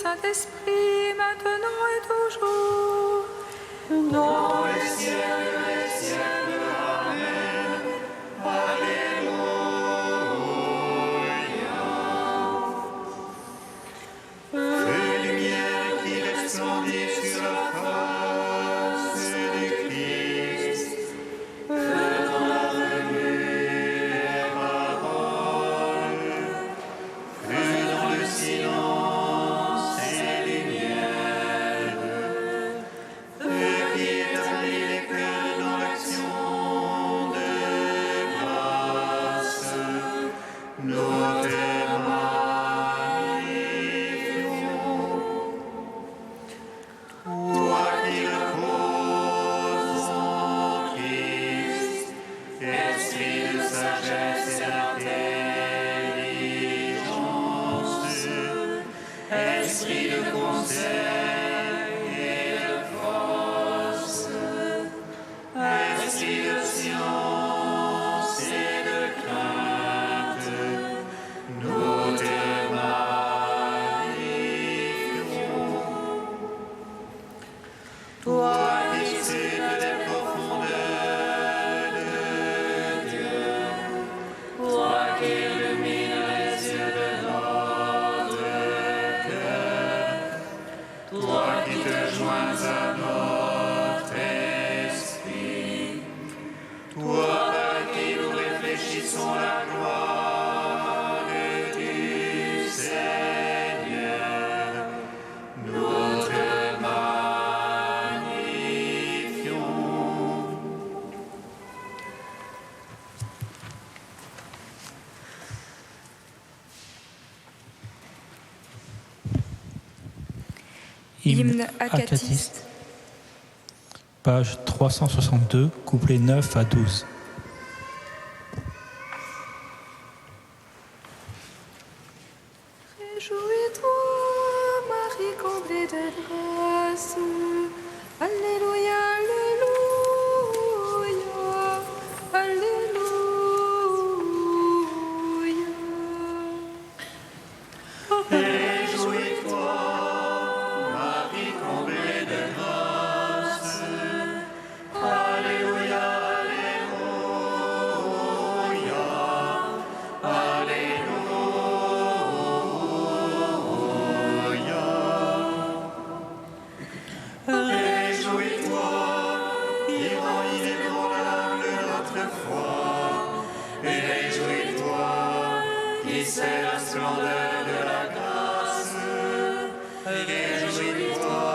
Saint-Esprit, maintenant et toujours. Dans les siècles des siècles. Amen. Alléluia. Feu et lumière qui resplendit sur la face du Christ, feu dans la venue et parole, feu dans le silence et lumière, feu qui établit les cœurs dans l'action de grâce, nous te magnifions. Toi qui reposes en Christ, esprit de sagesse et d'intelligence, esprit de conseil et de force, esprit de science et de crainte, nous te magnifions. Toi qui scrutes les profondeurs de Dieu, toi qui illumines les yeux de notre cœur, toi qui te joins à notre esprit, toi par qui nous réfléchissons la gloire du Seigneur, nous te magnifions. Hymne acatiste, page 362, couplets 9 à 12. Réjouis-toi, Marie comblée de grâce. Alléluia, alléluia, alléluia. Réjouis-toi, Marie comblée de grâce. Alléluia, alléluia, alléluia. Réjouis-toi, vivant inébranlable notre foi. Réjouis-toi, qui sait la splendeur de la grâce. Réjouis-toi,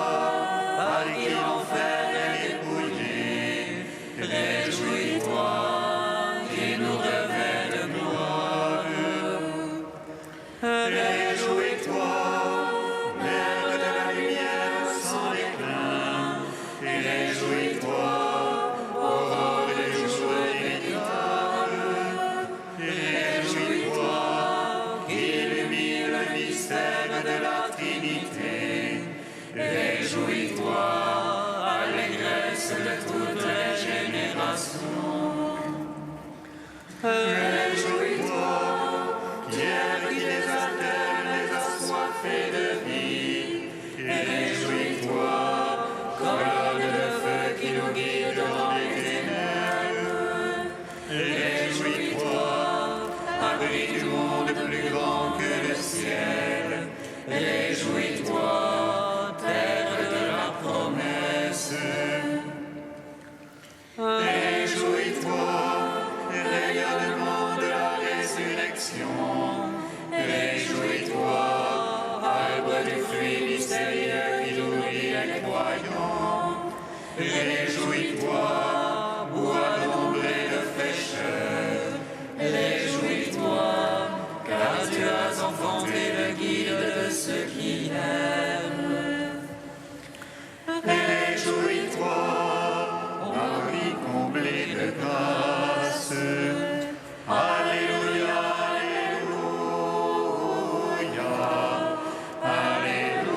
par qui l'enfer est dépouillé. Réjouis-toi, qui nous revêt de gloire. Réjouis-toi, Mère de la lumière sans déclin. Réjouis-toi, aurore des jours inévitables. Réjouis-toi, qui illumine le mystère de la Trinité. Réjouis-toi, allégresse de toutes les générations. Réjouis-toi, pierre qui désaltère les assoiffés de vie. Réjouis-toi, colonne de feu qui nous guide dans les ténèbres. Réjouis-toi, abri du monde plus grand que le ciel. Réjouis-toi, terre de la promesse. Réjouis-toi, rayonnement de la résurrection. Réjouis-toi, arbre du fruit mystérieux qui nourrit les croyants. Réjouis-toi, bois d'ombre et de fraîcheur. Réjouis-toi, car tu as enfanté le guide de ceux qui l'aiment. Réjouis-toi, Marie comblée de grâce. Alléluia, alléluia, alléluia.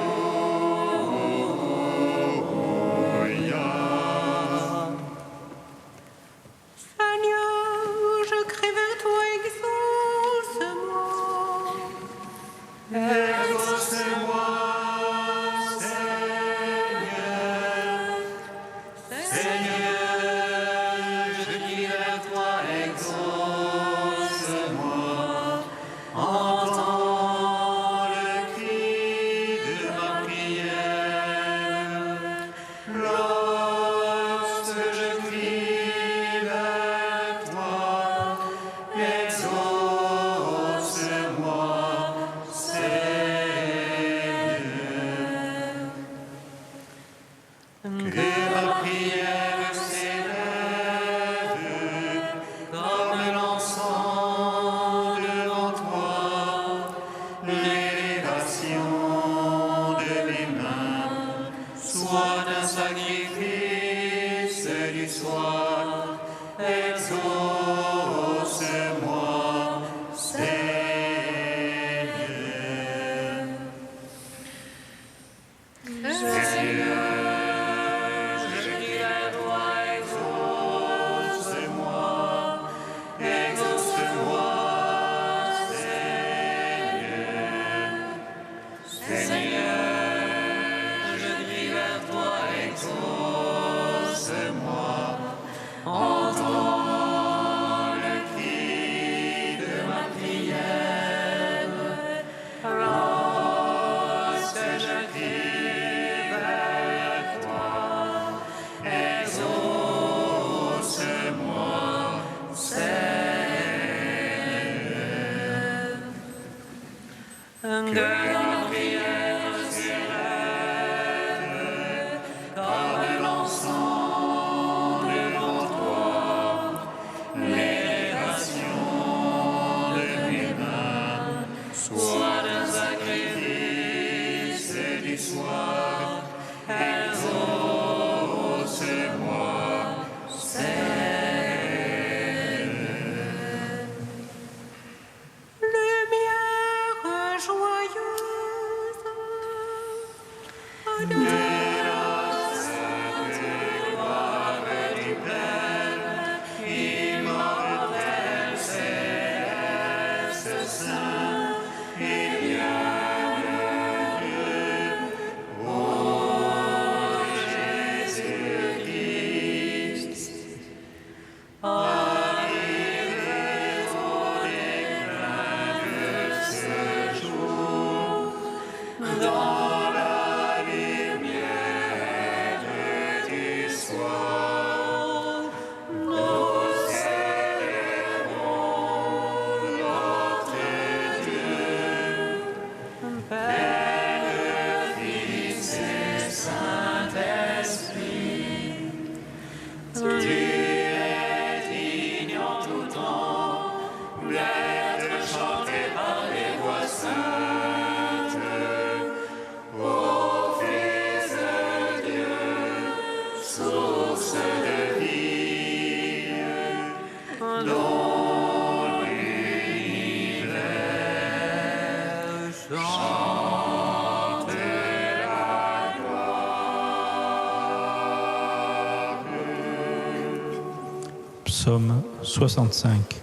Psaume 65.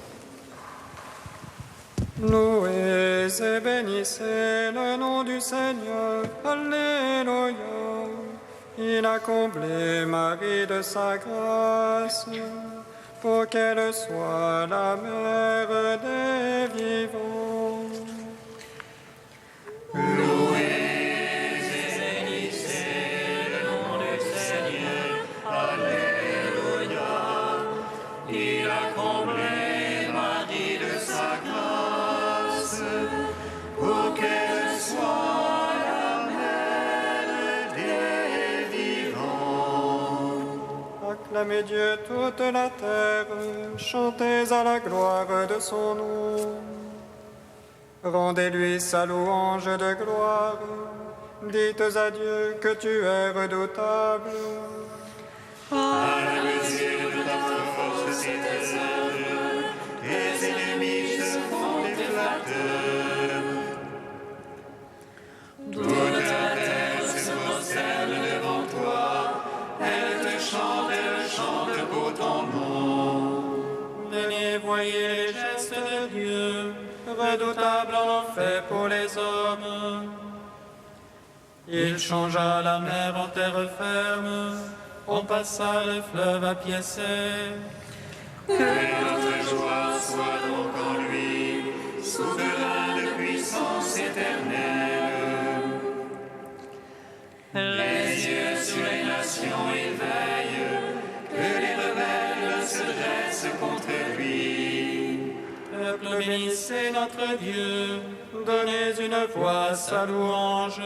Louez et bénissez le nom du Seigneur. Alléluia. Il a comblé Marie de sa grâce pour qu'elle soit la mère des vivants. Acclamez Dieu toute la terre, chantez à la gloire de son nom. Rendez-lui sa louange de gloire, dites à Dieu que tu es redoutable. À la mesure de ta force s'éternelle, tes ennemis se font des flatteurs. Toute la terre se prosterne devant toi, elle te chante pour ton nom. Venez, voyez les gestes de Dieu, redoutable en fait pour les hommes. Il changea la mer en terre ferme, on passa le fleuve à pied sec. Que notre joie soit donc en lui, souverain de puissance éternelle. Les yeux sur les nations il veille, que les rebelles se dressent contre lui. Peuple, bénissez notre Dieu, donnez une voix à sa louange.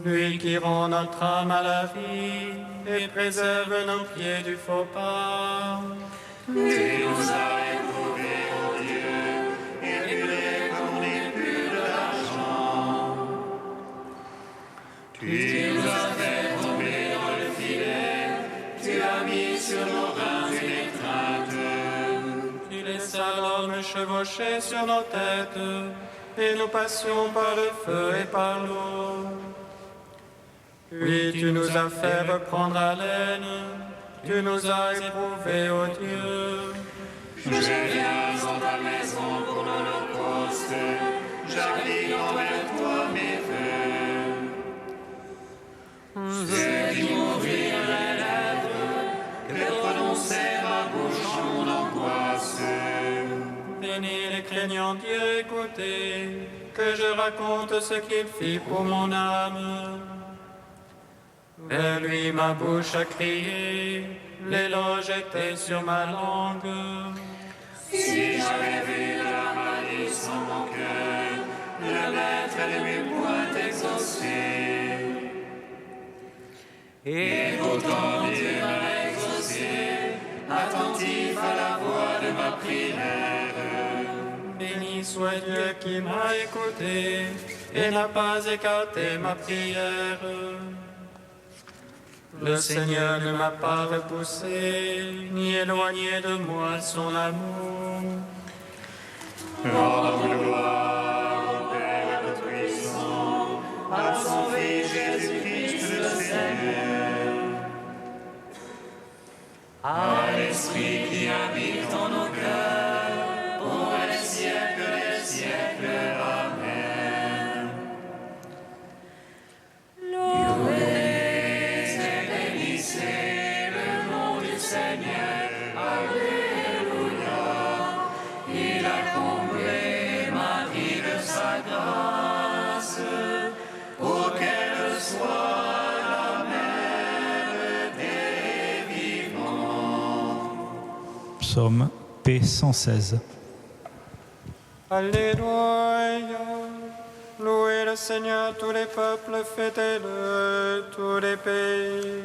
Lui qui rend notre âme à la vie et préserve nos pieds du faux pas. Tu nous as éprouvés, ô Dieu, épurés comme on épure d'argent. Tu nous as fait tomber dans le filet, tu as mis sur nos reins une étreinte. Tu laissas l'homme chevaucher sur nos têtes, et nous passions par le feu et par l'eau. Puis tu nous as fait reprendre haleine, tu nous as éprouvés, ô Dieu. Je viens en ta maison pour l'Holocauste, j'applique envers toi que je raconte ce qu'il fit pour mon âme. Vers lui ma bouche a crié, l'éloge était sur ma langue. Si j'avais vu de la malice en mon cœur, le maître ne m'eût point exaucé. Et pourtant Dieu m'a exaucé, attentif à la voix de ma prière. Béni soit Dieu qui m'a écouté et n'a pas écarté ma prière. Le Seigneur ne m'a pas repoussé, ni éloigné de moi son amour. Rendons gloire au Père Tout-Puissant, à son Fils Jésus-Christ le Seigneur. À l'Esprit qui habite en nos cœurs, pour les siècles des siècles. Amen. Louez et bénissez le nom du Seigneur. Alléluia. Il a comblé ma vie de sa grâce, pour qu'elle soit la mère des vivants. Psaume P116. Alléluia. Louez le Seigneur, tous les peuples, fêtez-le, tous les pays.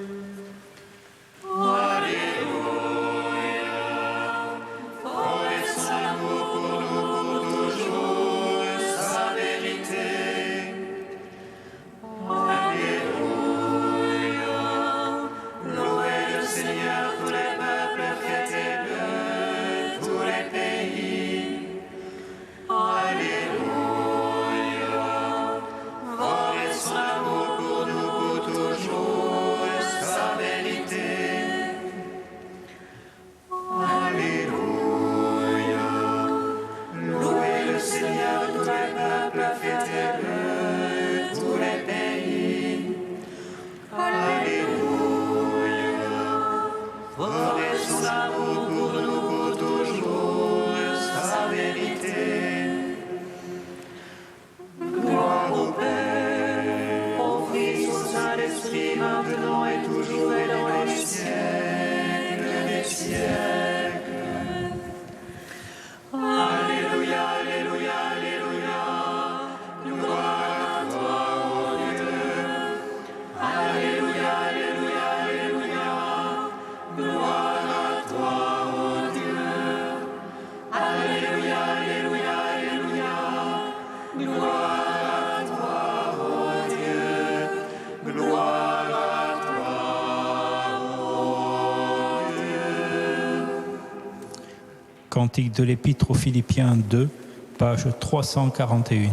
Cantique de l'Épître aux Philippiens 2, page 341.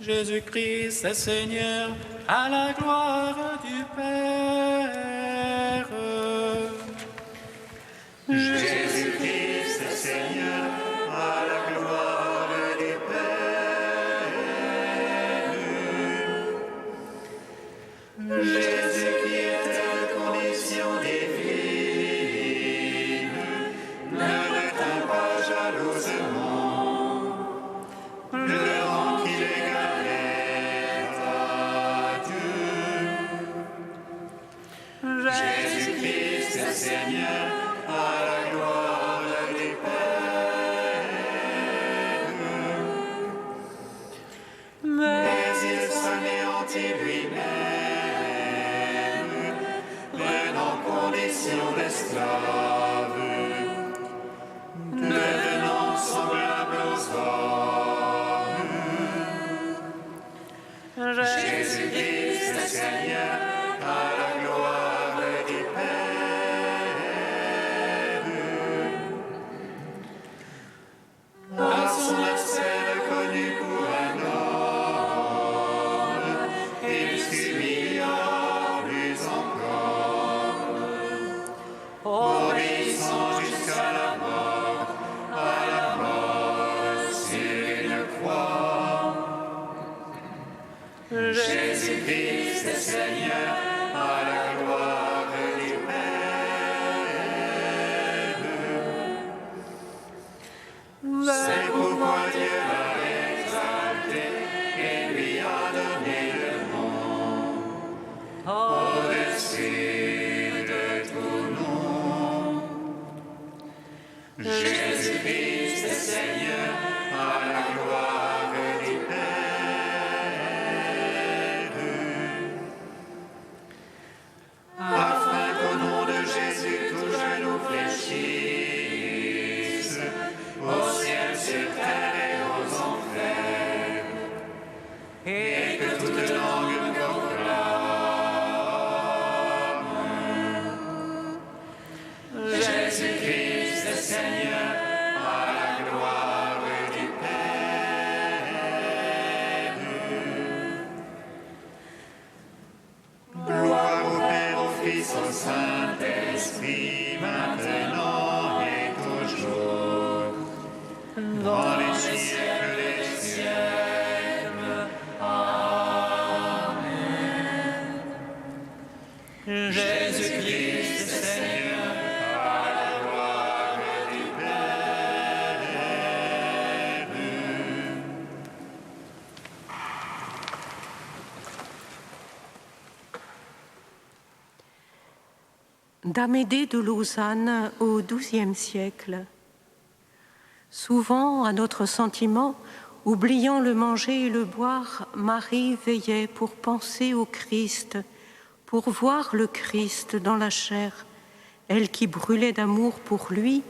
Jésus-Christ est Seigneur, à la gloire du Père. Jésus-Christ est Seigneur, à la gloire du Père. Jésus qui était de condition divine, ne retint pas jalousement le rang qu'il égalait à Dieu. Jésus-Christ est Seigneur, à la gloire du Père. Mais il s'anéantit lui-même, prenant condition d'esclave, devenant semblable aux hommes. Jésus-Christ est Seigneur, à la gloire du Père. À son aspect reconnu pour un homme, il s'humilia plus encore, obéissant jusqu'à la mort sur une croix. Jésus-Christ est Seigneur, à la gloire du Père. C'est pourquoi Dieu l'a exalté et que toute langue proclame. Jésus-Christ est Seigneur, à la gloire du Père. Gloire au Père, au Fils, au Saint-Esprit, maintenant et toujours, dans les siècles des siècles. Amen. Jésus-Christ est Seigneur, à la gloire du Père. D'Amédée de Lausanne au XIIe siècle. Souvent, à notre sentiment, oubliant le manger et le boire, Marie veillait pour penser au Christ, pour voir le Christ dans la chair, elle qui brûlait d'amour pour lui,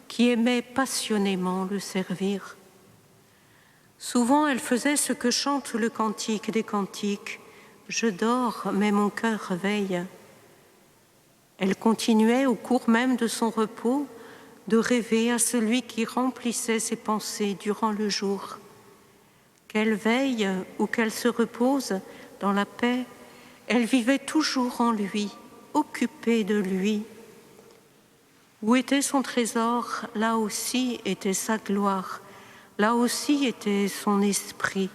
qui aimait passionnément le servir. Souvent, elle faisait ce que chante le cantique des cantiques, « Je dors, mais mon cœur veille ». Elle continuait au cours même de son repos de rêver à celui qui remplissait ses pensées durant le jour. Qu'elle veille ou qu'elle se repose dans la paix, elle vivait toujours en lui, occupée de lui. Où était son trésor, là aussi était sa gloire, là aussi était son esprit.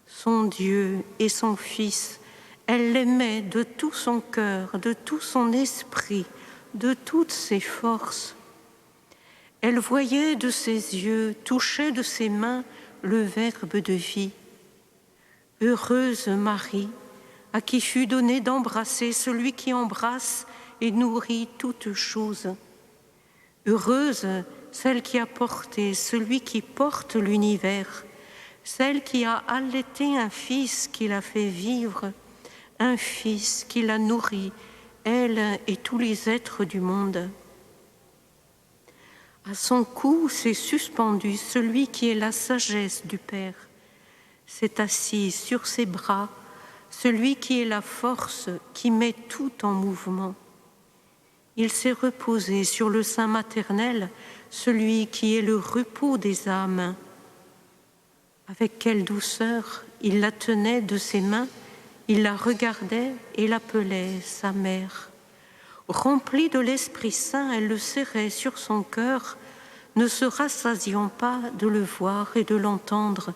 Son Dieu et son Fils, elle l'aimait de tout son cœur, de tout son esprit, de toutes ses forces. Elle voyait de ses yeux, touchait de ses mains le Verbe de vie. Heureuse Marie, à qui fut donné d'embrasser celui qui embrasse et nourrit toutes choses. Heureuse celle qui a porté celui qui porte l'univers, celle qui a allaité un fils qui l'a fait vivre, un fils qui l'a nourri, elle et tous les êtres du monde. À son cou s'est suspendu celui qui est la sagesse du Père. S'est assis sur ses bras celui qui est la force qui met tout en mouvement. Il s'est reposé sur le sein maternel celui qui est le repos des âmes. Avec quelle douceur il la tenait de ses mains, il la regardait et l'appelait sa mère. Remplie de l'Esprit Saint, elle le serrait sur son cœur, ne se rassasiant pas de le voir et de l'entendre,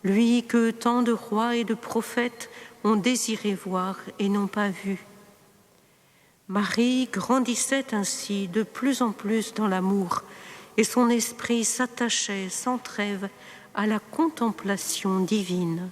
lui que tant de rois et de prophètes ont désiré voir et n'ont pas vu. Marie grandissait ainsi de plus en plus dans l'amour, et son esprit s'attachait sans trêve à la contemplation divine.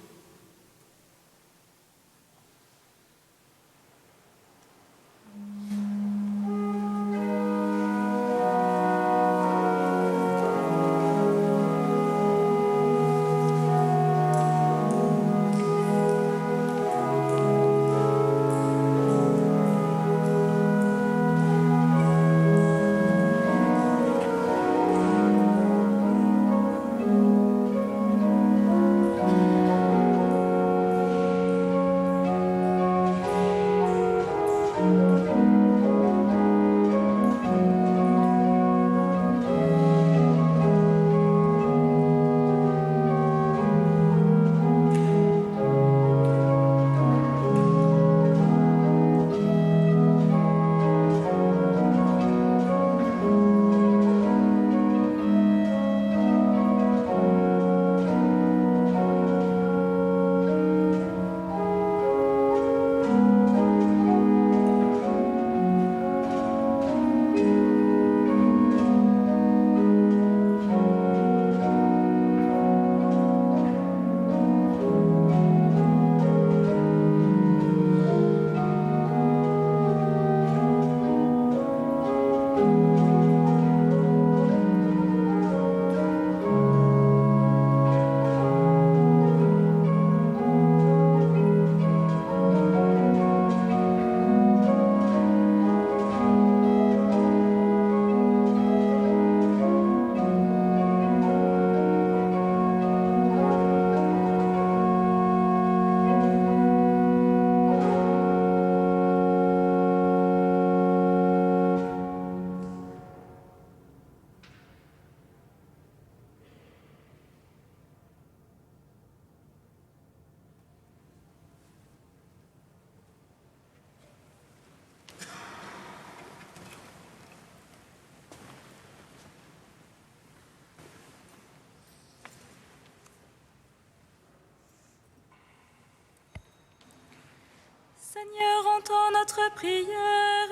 Seigneur, entends notre prière,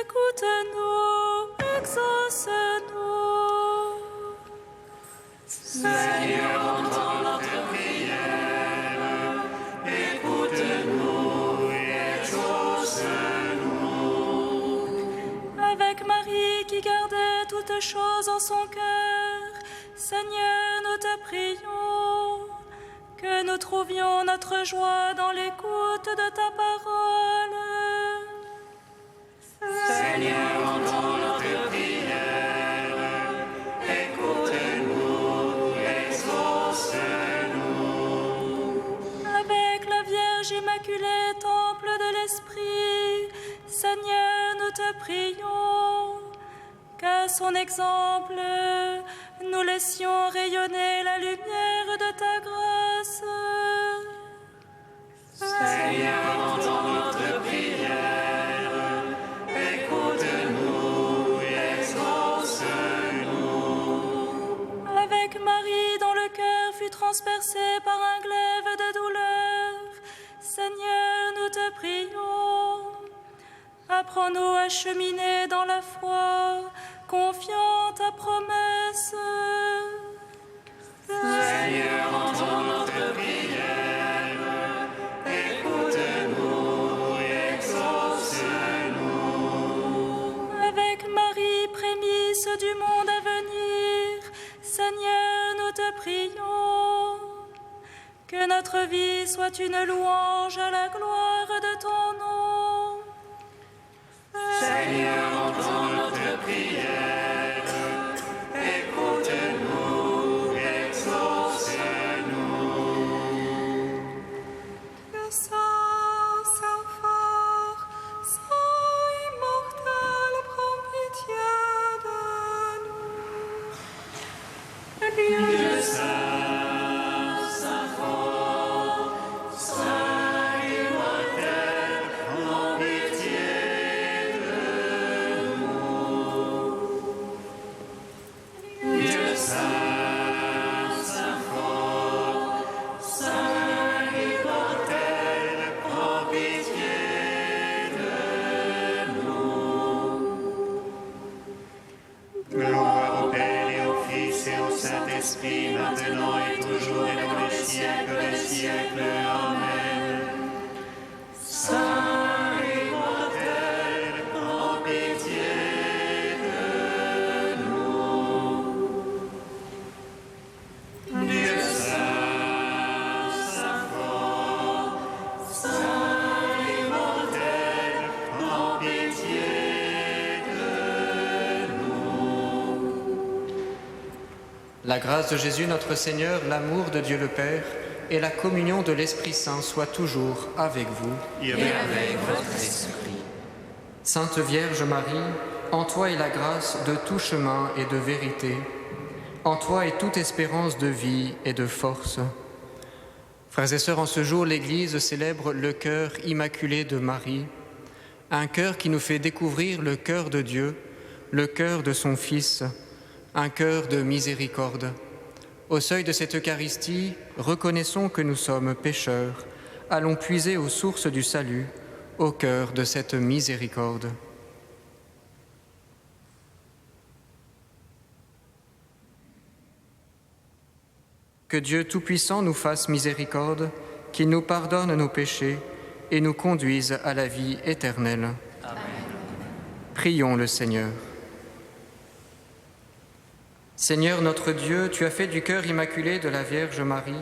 écoute-nous, exauce-nous. Seigneur, entends notre prière, écoute-nous et exauce-nous. Avec Marie qui gardait toutes choses en son cœur, Seigneur, nous te prions, que nous trouvions notre joie dans l'écoute de ta parole. Seigneur, entends notre prière, écoute-nous, exauce-nous. Avec la Vierge Immaculée, temple de l'Esprit, Seigneur, nous te prions, qu'à son exemple, nous laissions rayonner la lumière de ta grâce. Seigneur, entends notre prière, écoute-nous et exauce-nous. Avec Marie, dont le cœur fut transpercé par un glaive de douleur, Seigneur, nous te prions. Apprends-nous à cheminer dans la foi, confiant ta promesse. Seigneur, entends notre prière, écoute-nous et exauce-nous. Avec Marie, prémisse du monde à venir, Seigneur, nous te prions. Que notre vie soit une louange à la gloire de ton nom. Seigneur, entends notre prière, écoute-nous, exauce-nous. Le Saint, Saint fort, Saint immortel, prends pitié de nous. Dieu saint, saint fort, saint immortel, prends pitié de nous. Dieu saint, saint fort, saint immortel, prends pitié de nous. Gloire au Père et au Fils et au Saint-Esprit, maintenant et toujours et dans les siècles des siècles. Amen. Saint immortel, prends pitié de nous. Dieu saint, saint fort, saint immortel, prends pitié de nous. La grâce de Jésus notre Seigneur, l'amour de Dieu le Père et la communion de l'Esprit Saint soient toujours avec vous. Et avec votre esprit. Sainte Vierge Marie, en toi est la grâce de tout chemin et de vérité. En toi est toute espérance de vie et de force. Frères et sœurs, en ce jour, l'Église célèbre le cœur immaculé de Marie, un cœur qui nous fait découvrir le cœur de Dieu, le cœur de son Fils, un cœur de miséricorde. Au seuil de cette Eucharistie, reconnaissons que nous sommes pécheurs. Allons puiser aux sources du salut, au cœur de cette miséricorde. Que Dieu Tout-Puissant nous fasse miséricorde, qu'il nous pardonne nos péchés et nous conduise à la vie éternelle. Amen. Prions le Seigneur. Seigneur notre Dieu, tu as fait du cœur immaculé de la Vierge Marie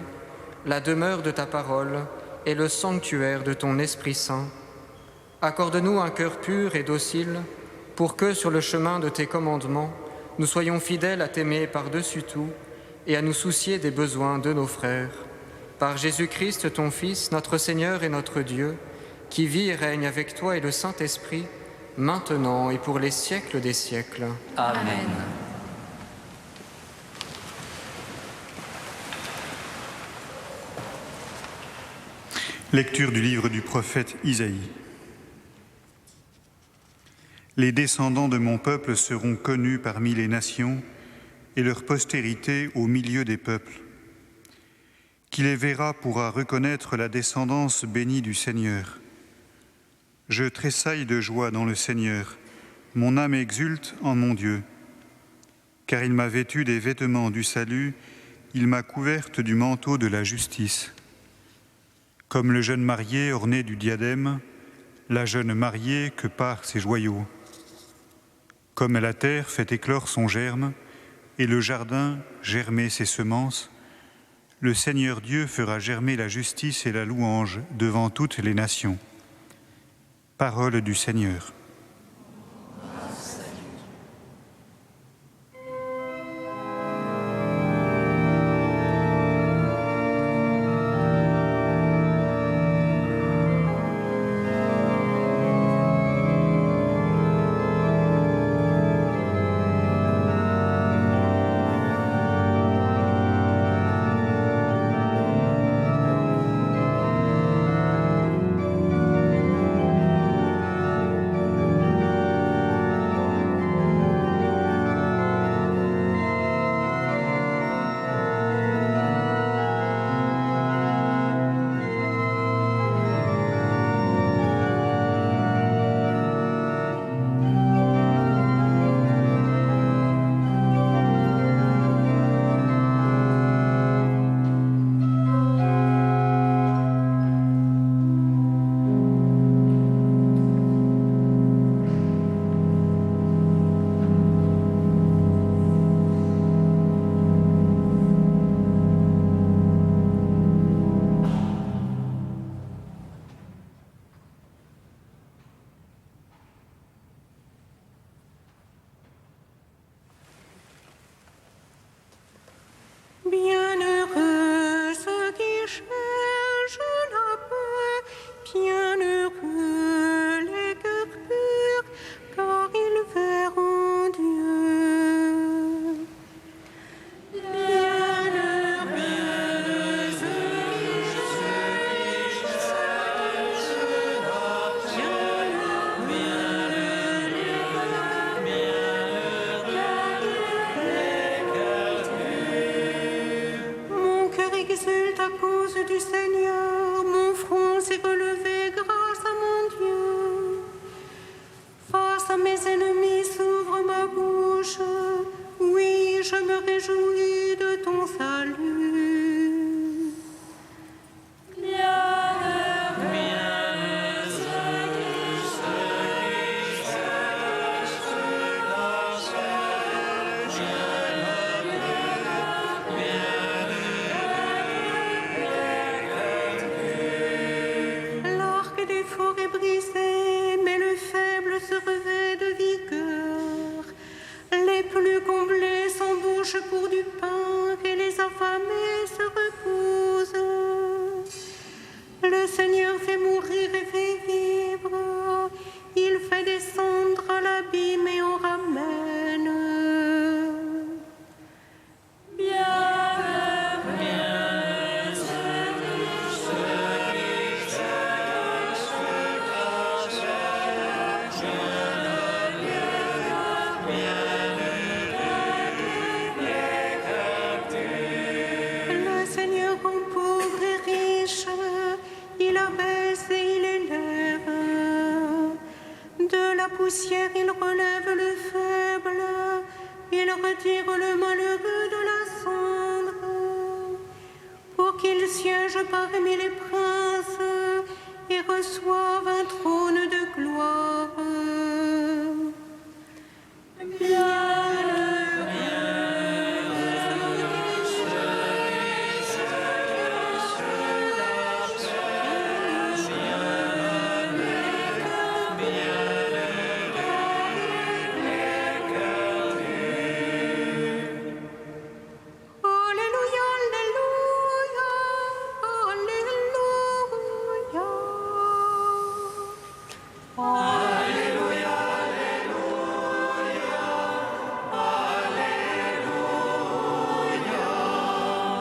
la demeure de ta parole et le sanctuaire de ton Esprit Saint. Accorde-nous un cœur pur et docile pour que, sur le chemin de tes commandements, nous soyons fidèles à t'aimer par-dessus tout et à nous soucier des besoins de nos frères. Par Jésus-Christ, ton Fils, notre Seigneur et notre Dieu, qui vit et règne avec toi et le Saint-Esprit, maintenant et pour les siècles des siècles. Amen. Lecture du livre du prophète Isaïe. Les descendants de mon peuple seront connus parmi les nations et leur postérité au milieu des peuples. Qui les verra pourra reconnaître la descendance bénie du Seigneur. Je tressaille de joie dans le Seigneur, mon âme exulte en mon Dieu. Car il m'a vêtue des vêtements du salut, il m'a couverte du manteau de la justice. Comme le jeune marié orné du diadème, la jeune mariée que par ses joyaux. Comme la terre fait éclore son germe, et le jardin germer ses semences, le Seigneur Dieu fera germer la justice et la louange devant toutes les nations. Parole du Seigneur. Bienheureux ceux qui cherchent la paix, bienheureux les cœurs purs, car ils verront Dieu. Bienheureux ceux qui cherchent Mon cœur exulte à cause du Seigneur, mon front s'est relevé grâce à mon Dieu. Face à mes ennemis s'ouvre ma bouche, oui, je me réjouis de ton salut. L'arc des forts est brisé, mais le faible se revêt de vigueur. Les plus comblés s'embauchent pour du pain et les affamés se reposent. Le Seigneur fait mourir et fait vivre. Il fait descendre à l'abîme et en ramène. Le Seigneur rend pauvre et riche, il abaisse et il élève. De la poussière, il relève le faible, il retire le malheureux de la cendre, pour qu'il siège parmi les princes et reçoive un trône de gloire. Alléluia, alléluia, alléluia.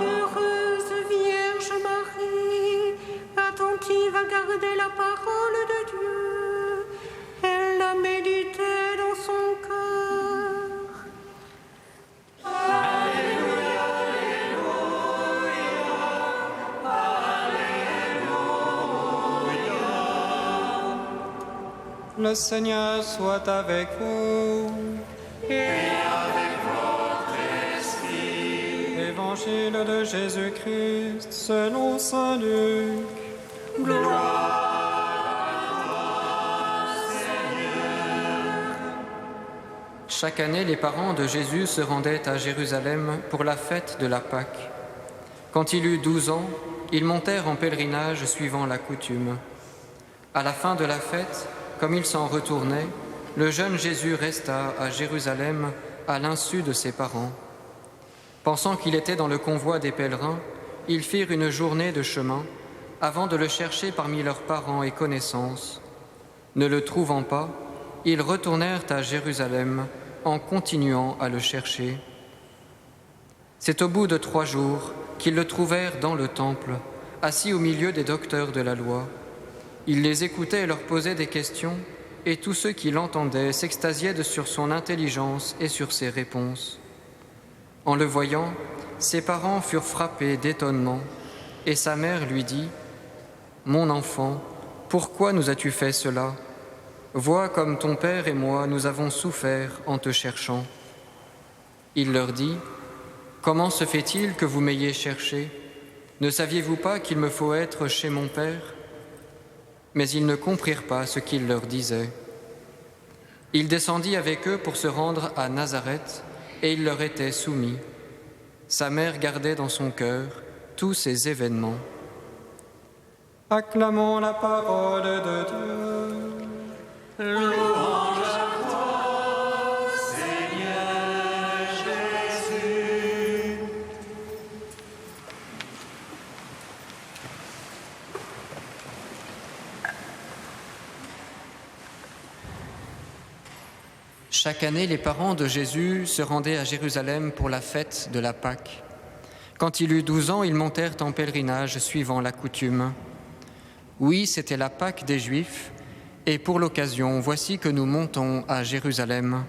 Heureuse Vierge Marie, attentive à garder la parole de Dieu, elle l'a méditée dans son cœur. Le Seigneur soit avec vous. Et avec votre esprit. Évangile de Jésus-Christ selon saint Luc. Chaque année, les parents de Jésus se rendaient à Jérusalem pour la fête de la Pâque. Quand il eut 12 ans, ils montèrent en pèlerinage suivant la coutume. À la fin de la fête, comme ils s'en retournaient, le jeune Jésus resta à Jérusalem à l'insu de ses parents. Pensant qu'il était dans le convoi des pèlerins, ils firent une journée de chemin avant de le chercher parmi leurs parents et connaissances. Ne le trouvant pas, ils retournèrent à Jérusalem en continuant à le chercher. C'est au bout de 3 jours qu'ils le trouvèrent dans le temple, assis au milieu des docteurs de la loi. Il les écoutait et leur posait des questions, et tous ceux qui l'entendaient s'extasiaient sur son intelligence et sur ses réponses. En le voyant, ses parents furent frappés d'étonnement, et sa mère lui dit : « Mon enfant, pourquoi nous as-tu fait cela ? Vois comme ton père et moi nous avons souffert en te cherchant. » Il leur dit : « Comment se fait-il que vous m'ayez cherché ? Ne saviez-vous pas qu'il me faut être chez mon père ? » Mais ils ne comprirent pas ce qu'il leur disait. Il descendit avec eux pour se rendre à Nazareth, et il leur était soumis. Sa mère gardait dans son cœur tous ces événements. Acclamons la parole de Dieu. Louange à toi, Seigneur Jésus. Chaque année, les parents de Jésus se rendaient à Jérusalem pour la fête de la Pâque. Quand il eut 12 ans, ils montèrent en pèlerinage suivant la coutume. Oui, c'était la Pâque des Juifs, et pour l'occasion, voici que nous montons à Jérusalem.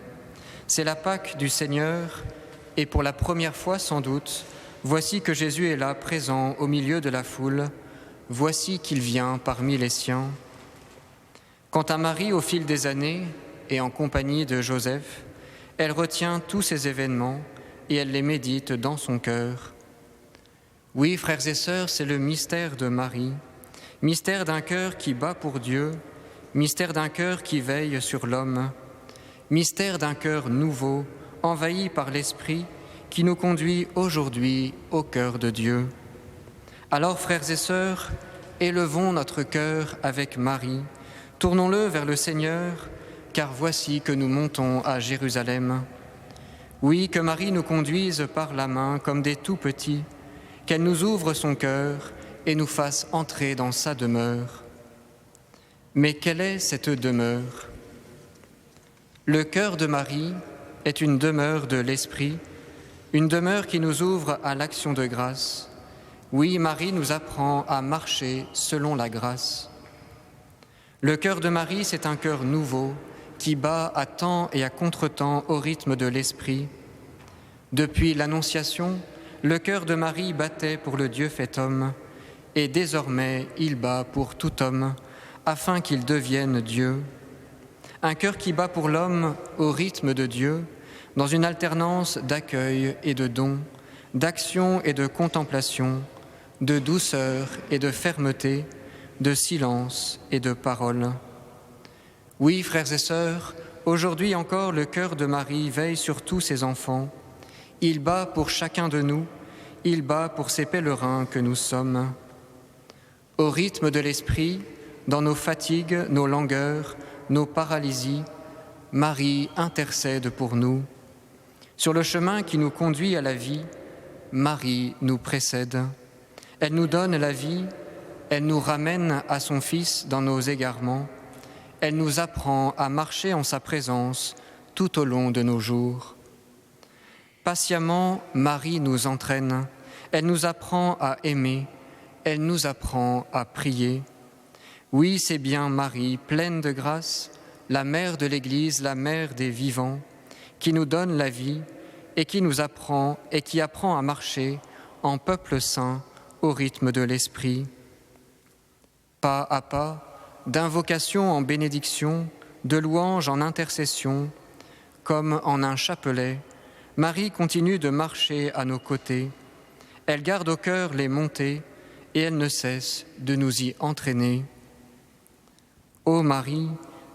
C'est la Pâque du Seigneur, et pour la première fois sans doute, voici que Jésus est là, présent au milieu de la foule. Voici qu'il vient parmi les siens. Quant à Marie, au fil des années, et en compagnie de Joseph, elle retient tous ces événements et elle les médite dans son cœur. Oui, frères et sœurs, c'est le mystère de Marie, mystère d'un cœur qui bat pour Dieu, mystère d'un cœur qui veille sur l'homme, mystère d'un cœur nouveau, envahi par l'Esprit, qui nous conduit aujourd'hui au cœur de Dieu. Alors, frères et sœurs, élevons notre cœur avec Marie, tournons-le vers le Seigneur, car voici que nous montons à Jérusalem. Oui, que Marie nous conduise par la main comme des tout-petits, qu'elle nous ouvre son cœur et nous fasse entrer dans sa demeure. Mais quelle est cette demeure ? Le cœur de Marie est une demeure de l'Esprit, une demeure qui nous ouvre à l'action de grâce. Oui, Marie nous apprend à marcher selon la grâce. Le cœur de Marie, c'est un cœur nouveau, qui bat à temps et à contre-temps au rythme de l'Esprit. Depuis l'Annonciation, le cœur de Marie battait pour le Dieu fait homme, et désormais il bat pour tout homme, afin qu'il devienne Dieu. Un cœur qui bat pour l'homme au rythme de Dieu, dans une alternance d'accueil et de don, d'action et de contemplation, de douceur et de fermeté, de silence et de parole. Oui, frères et sœurs, aujourd'hui encore, le cœur de Marie veille sur tous ses enfants. Il bat pour chacun de nous, il bat pour ces pèlerins que nous sommes. Au rythme de l'Esprit, dans nos fatigues, nos langueurs, nos paralysies, Marie intercède pour nous. Sur le chemin qui nous conduit à la vie, Marie nous précède. Elle nous donne la vie, elle nous ramène à son Fils dans nos égarements. Elle nous apprend à marcher en sa présence tout au long de nos jours. Patiemment, Marie nous entraîne. Elle nous apprend à aimer. Elle nous apprend à prier. Oui, c'est bien Marie, pleine de grâce, la mère de l'Église, la mère des vivants, qui nous donne la vie et qui nous apprend et qui apprend à marcher en peuple saint au rythme de l'Esprit. Pas à pas, d'invocation en bénédiction, de louanges en intercession, comme en un chapelet, Marie continue de marcher à nos côtés. Elle garde au cœur les montées et elle ne cesse de nous y entraîner. Ô Marie,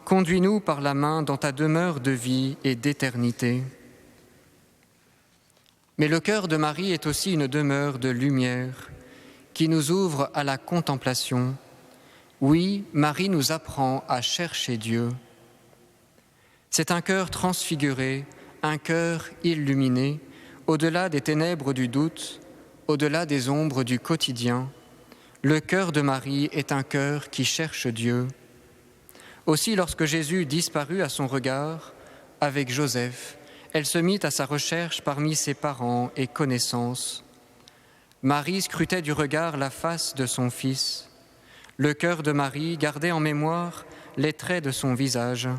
conduis-nous par la main dans ta demeure de vie et d'éternité. Mais le cœur de Marie est aussi une demeure de lumière qui nous ouvre à la contemplation. Oui, Marie nous apprend à chercher Dieu. C'est un cœur transfiguré, un cœur illuminé, au-delà des ténèbres du doute, au-delà des ombres du quotidien. Le cœur de Marie est un cœur qui cherche Dieu. Aussi, lorsque Jésus disparut à son regard, avec Joseph, elle se mit à sa recherche parmi ses parents et connaissances. Marie scrutait du regard la face de son Fils. Le cœur de Marie gardait en mémoire les traits de son visage,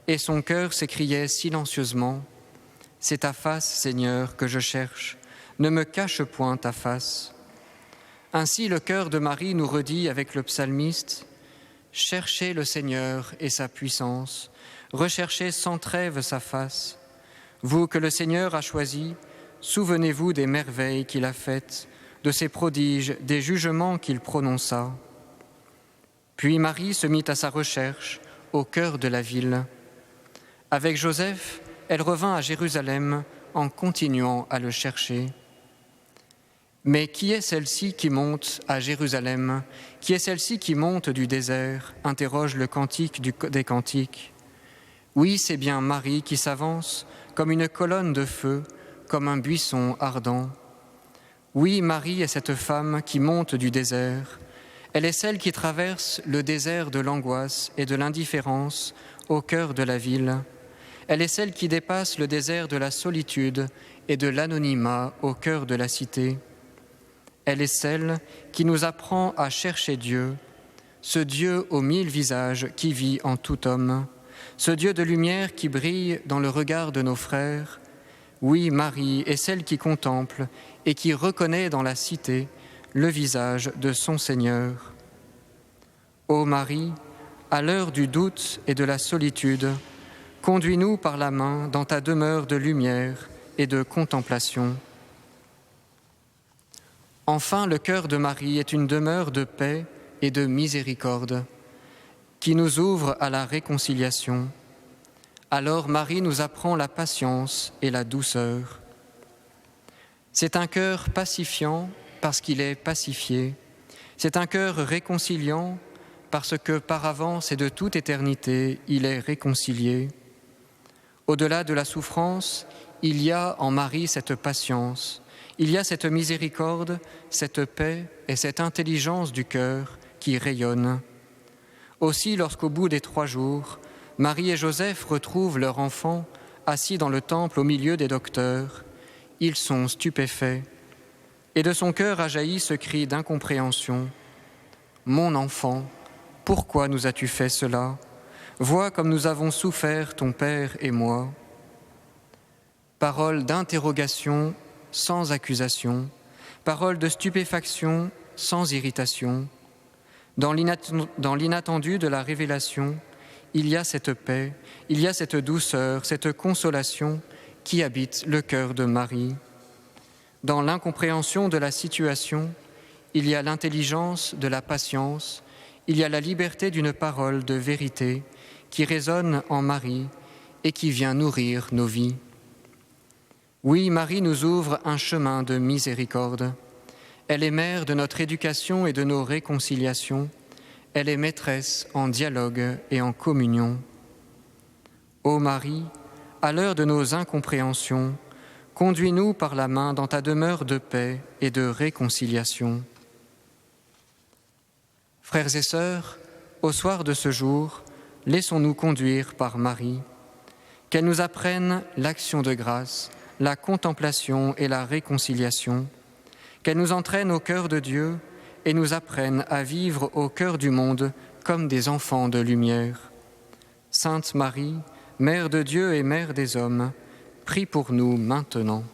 et son cœur s'écriait silencieusement « C'est ta face, Seigneur, que je cherche, ne me cache point ta face. » Ainsi le cœur de Marie nous redit avec le psalmiste « Cherchez le Seigneur et sa puissance, recherchez sans trêve sa face. Vous que le Seigneur a choisi, souvenez-vous des merveilles qu'il a faites, de ses prodiges, des jugements qu'il prononça. » Puis Marie se mit à sa recherche au cœur de la ville. Avec Joseph, elle revint à Jérusalem en continuant à le chercher. Mais qui est celle-ci qui monte à Jérusalem? Qui est celle-ci qui monte du désert? Interroge le cantique des cantiques. Oui, c'est bien Marie qui s'avance comme une colonne de feu, comme un buisson ardent. Oui, Marie est cette femme qui monte du désert. Elle est celle qui traverse le désert de l'angoisse et de l'indifférence au cœur de la ville. Elle est celle qui dépasse le désert de la solitude et de l'anonymat au cœur de la cité. Elle est celle qui nous apprend à chercher Dieu, ce Dieu aux 1000 visages qui vit en tout homme, ce Dieu de lumière qui brille dans le regard de nos frères. Oui, Marie est celle qui contemple et qui reconnaît dans la cité le visage de son Seigneur. Ô Marie, à l'heure du doute et de la solitude, conduis-nous par la main dans ta demeure de lumière et de contemplation. Enfin, le cœur de Marie est une demeure de paix et de miséricorde qui nous ouvre à la réconciliation. Alors Marie nous apprend la patience et la douceur. C'est un cœur pacifiant parce qu'il est pacifié. C'est un cœur réconciliant parce que par avance et de toute éternité, il est réconcilié. Au-delà de la souffrance, il y a en Marie cette patience, il y a cette miséricorde, cette paix et cette intelligence du cœur qui rayonnent. Aussi, lorsqu'au bout des 3 jours, Marie et Joseph retrouvent leur enfant assis dans le temple au milieu des docteurs, ils sont stupéfaits. Et de son cœur a jailli ce cri d'incompréhension. « Mon enfant, pourquoi nous as-tu fait cela ? Vois comme nous avons souffert, ton père et moi. » Parole d'interrogation sans accusation, parole de stupéfaction sans irritation. Dans l'inattendu de la révélation, il y a cette paix, il y a cette douceur, cette consolation qui habite le cœur de Marie. Dans l'incompréhension de la situation, il y a l'intelligence de la patience, il y a la liberté d'une parole de vérité qui résonne en Marie et qui vient nourrir nos vies. Oui, Marie nous ouvre un chemin de miséricorde. Elle est mère de notre éducation et de nos réconciliations. Elle est maîtresse en dialogue et en communion. Ô Marie, à l'heure de nos incompréhensions, conduis-nous par la main dans ta demeure de paix et de réconciliation. Frères et sœurs, au soir de ce jour, laissons-nous conduire par Marie, qu'elle nous apprenne l'action de grâce, la contemplation et la réconciliation, qu'elle nous entraîne au cœur de Dieu et nous apprenne à vivre au cœur du monde comme des enfants de lumière. Sainte Marie, Mère de Dieu et Mère des hommes, prie pour nous maintenant.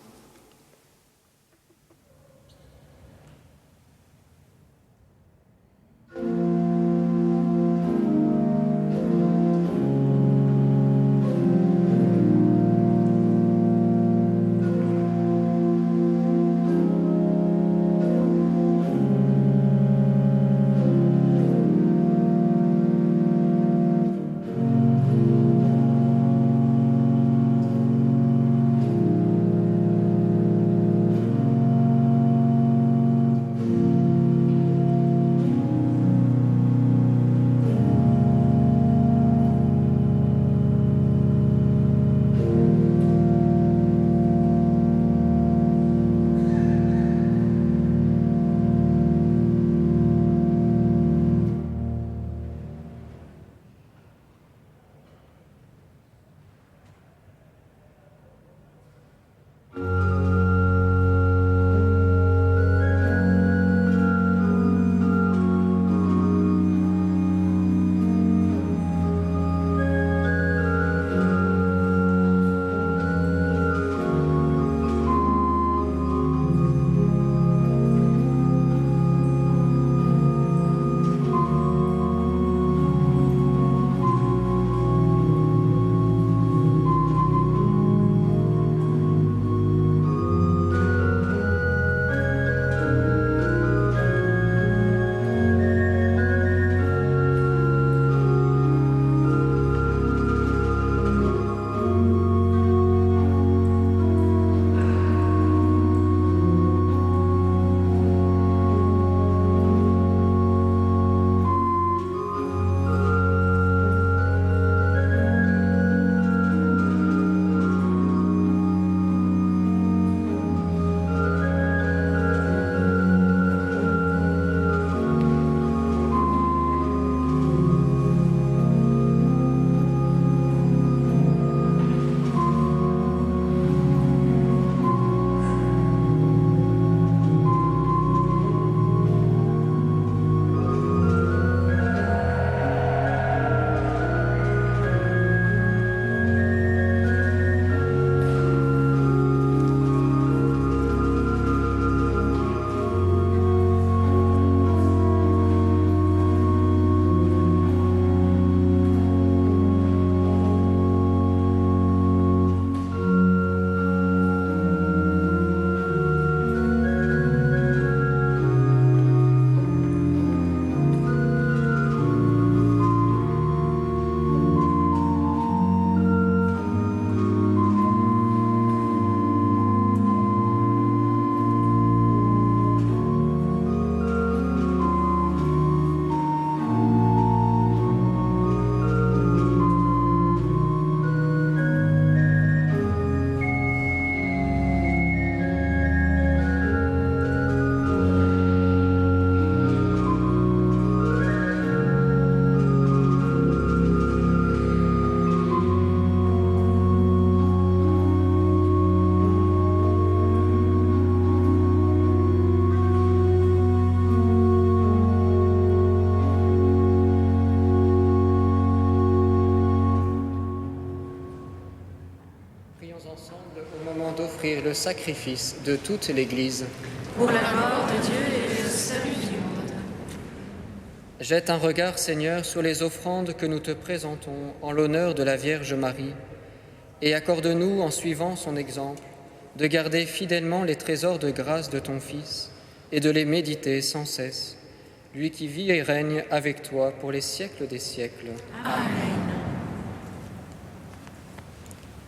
offrir le sacrifice de toute l'Église. Pour la gloire de Dieu et le salut du monde. Jette un regard, Seigneur, sur les offrandes que nous te présentons en l'honneur de la Vierge Marie, et accorde-nous, en suivant son exemple, de garder fidèlement les trésors de grâce de ton Fils et de les méditer sans cesse, lui qui vit et règne avec toi pour les siècles des siècles. Amen.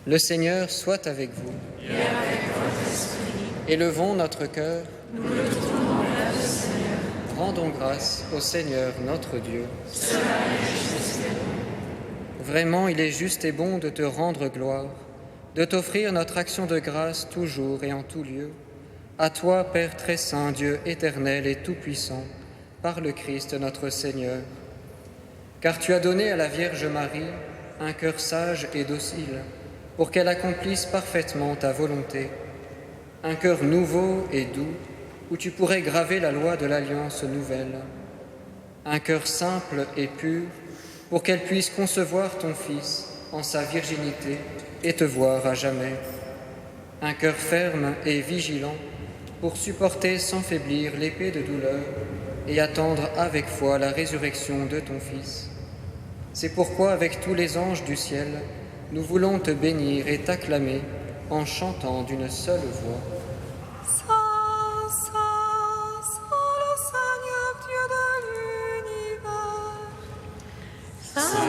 Le Seigneur soit avec vous. Et avec votre esprit. Élevons notre cœur. Nous le tournons vers le Seigneur. Rendons grâce au Seigneur notre Dieu. Cela est juste et bon. Vraiment, il est juste et bon de te rendre gloire, de t'offrir notre action de grâce toujours et en tout lieu. À toi, Père très saint, Dieu éternel et tout-puissant, par le Christ notre Seigneur. Car tu as donné à la Vierge Marie un cœur sage et docile, pour qu'elle accomplisse parfaitement ta volonté. Un cœur nouveau et doux, où tu pourrais graver la loi de l'alliance nouvelle. Un cœur simple et pur, pour qu'elle puisse concevoir ton Fils en sa virginité et te voir à jamais. Un cœur ferme et vigilant, pour supporter sans faiblir l'épée de douleur et attendre avec foi la résurrection de ton Fils. C'est pourquoi, avec tous les anges du ciel, nous voulons te bénir et t'acclamer en chantant d'une seule voix. Saint, Saint, Saint le Seigneur Dieu de l'univers. Saint,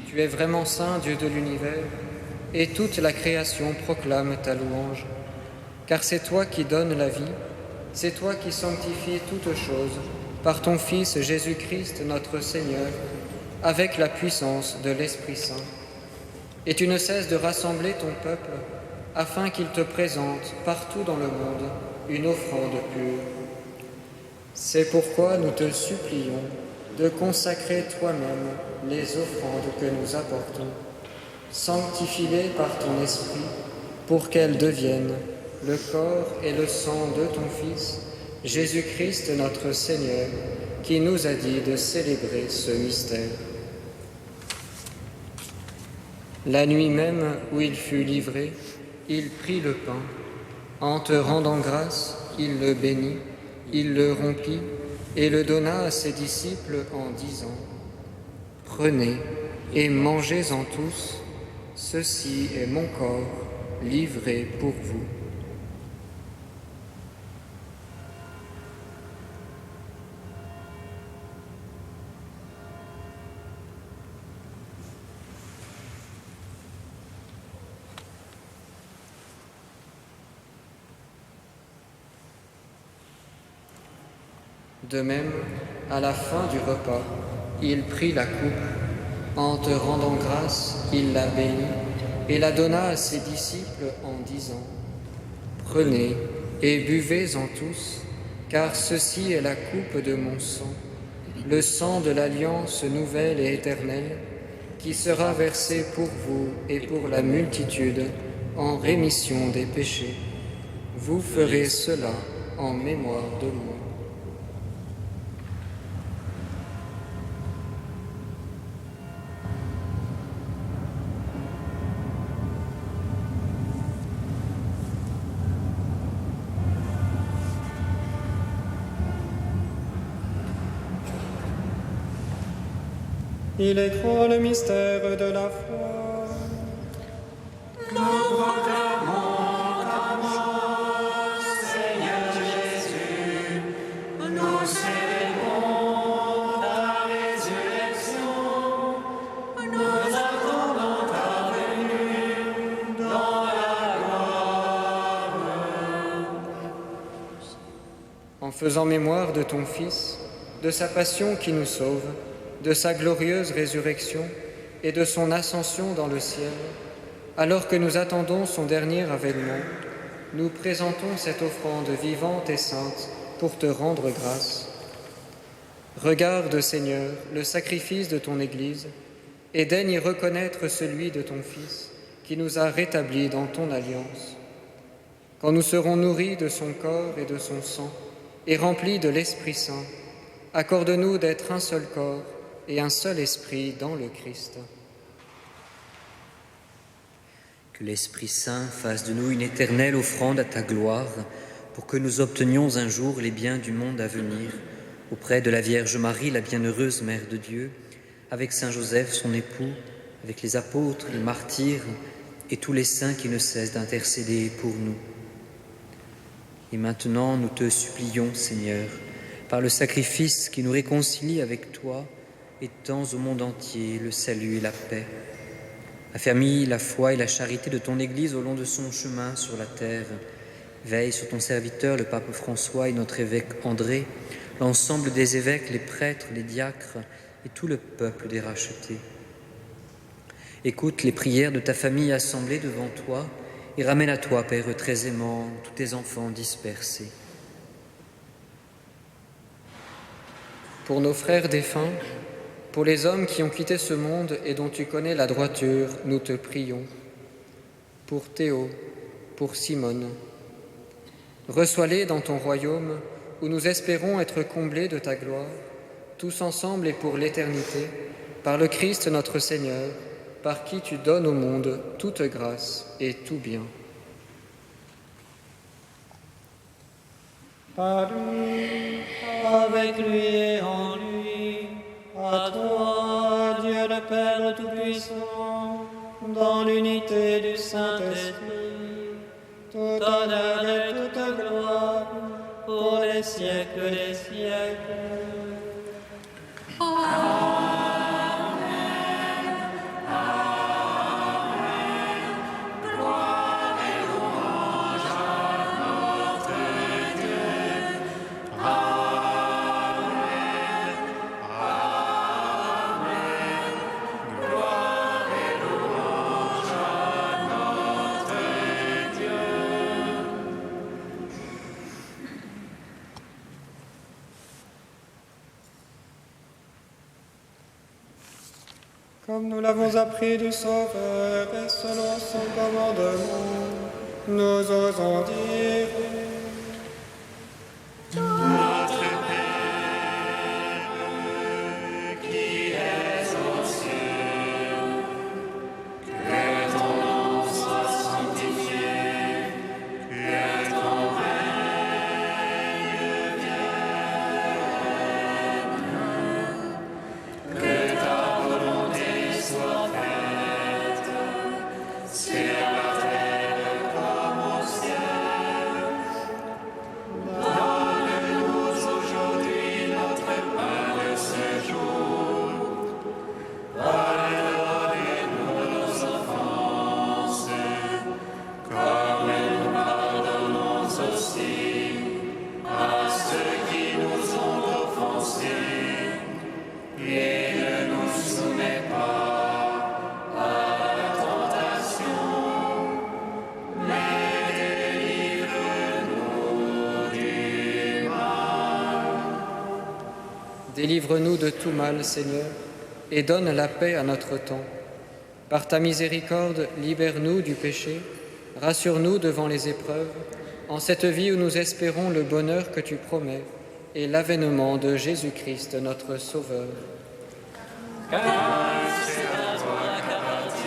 Tu es vraiment saint, Dieu de l'univers, et toute la création proclame ta louange. Car c'est toi qui donnes la vie, c'est toi qui sanctifies toutes choses, par ton Fils Jésus-Christ notre Seigneur, avec la puissance de l'Esprit Saint. Et tu ne cesses de rassembler ton peuple, afin qu'il te présente partout dans le monde une offrande pure. C'est pourquoi nous te supplions de consacrer toi-même les offrandes que nous apportons. Sanctifie-les par ton Esprit, pour qu'elles deviennent le corps et le sang de ton Fils, Jésus-Christ notre Seigneur, qui nous a dit de célébrer ce mystère. La nuit même où il fut livré, il prit le pain. En te rendant grâce, il le bénit, il le rompit et le donna à ses disciples en disant : « Prenez et mangez-en tous, ceci est mon corps livré pour vous. » De même, à la fin du repas, il prit la coupe. En te rendant grâce, il la bénit et la donna à ses disciples en disant : « Prenez et buvez-en tous, car ceci est la coupe de mon sang, le sang de l'alliance nouvelle et éternelle, qui sera versé pour vous et pour la multitude en rémission des péchés. Vous ferez cela en mémoire de moi. » Il est grand le mystère de la foi. Nous proclamons ta mort, Seigneur Jésus. Nous célébrons ta résurrection. Nous attendons en faisant mémoire de ton Fils, de sa passion qui nous sauve, de sa glorieuse résurrection et de son ascension dans le ciel, alors que nous attendons son dernier avènement, nous présentons cette offrande vivante et sainte pour te rendre grâce. Regarde, Seigneur, le sacrifice de ton Église et daigne y reconnaître celui de ton Fils qui nous a rétablis dans ton alliance. Quand nous serons nourris de son corps et de son sang et remplis de l'Esprit Saint, accorde-nous d'être un seul corps et un seul esprit dans le Christ. Que l'Esprit Saint fasse de nous une éternelle offrande à ta gloire, pour que nous obtenions un jour les biens du monde à venir, auprès de la Vierge Marie, la bienheureuse Mère de Dieu, avec Saint Joseph, son époux, avec les apôtres, les martyrs et tous les saints qui ne cessent d'intercéder pour nous. Et maintenant, nous te supplions, Seigneur, par le sacrifice qui nous réconcilie avec toi, étends au monde entier le salut et la paix. Affermis la foi et la charité de ton Église au long de son chemin sur la terre. Veille sur ton serviteur, le pape François et notre évêque André, l'ensemble des évêques, les prêtres, les diacres et tout le peuple des rachetés. Écoute les prières de ta famille assemblée devant toi et ramène à toi, Père très aimant, tous tes enfants dispersés. Pour nos frères défunts, pour les hommes qui ont quitté ce monde et dont tu connais la droiture, nous te prions. Pour Théo, pour Simone, reçois-les dans ton royaume où nous espérons être comblés de ta gloire, tous ensemble et pour l'éternité, par le Christ notre Seigneur, par qui tu donnes au monde toute grâce et tout bien. Par lui, avec lui et en lui, à toi, Dieu le Père Tout-Puissant, dans l'unité du Saint-Esprit, tout honneur et toute gloire, pour les siècles des siècles. Comme nous l'avons appris du Sauveur et selon son commandement, nous osons dire: Notre Père, qui es aux cieux, que ton nom soit sanctifié, que ton règne vienne, que ta volonté soit faite sur la terre comme au ciel. Donne-nous aujourd'hui notre pain de ce jour. Pardonnez-nous nos offenses, comme nous pardonnons aussi à ceux qui nous ont offensés. Et ne nous soumets pas à la tentation, mais délivre-nous du mal. Délivre-nous de tout mal, Seigneur, et donne la paix à notre temps. Par ta miséricorde, libère-nous du péché, rassure-nous devant les épreuves, en cette vie où nous espérons le bonheur que tu promets et l'avènement de Jésus-Christ, notre Sauveur. Car c'est à toi qu'appartiennent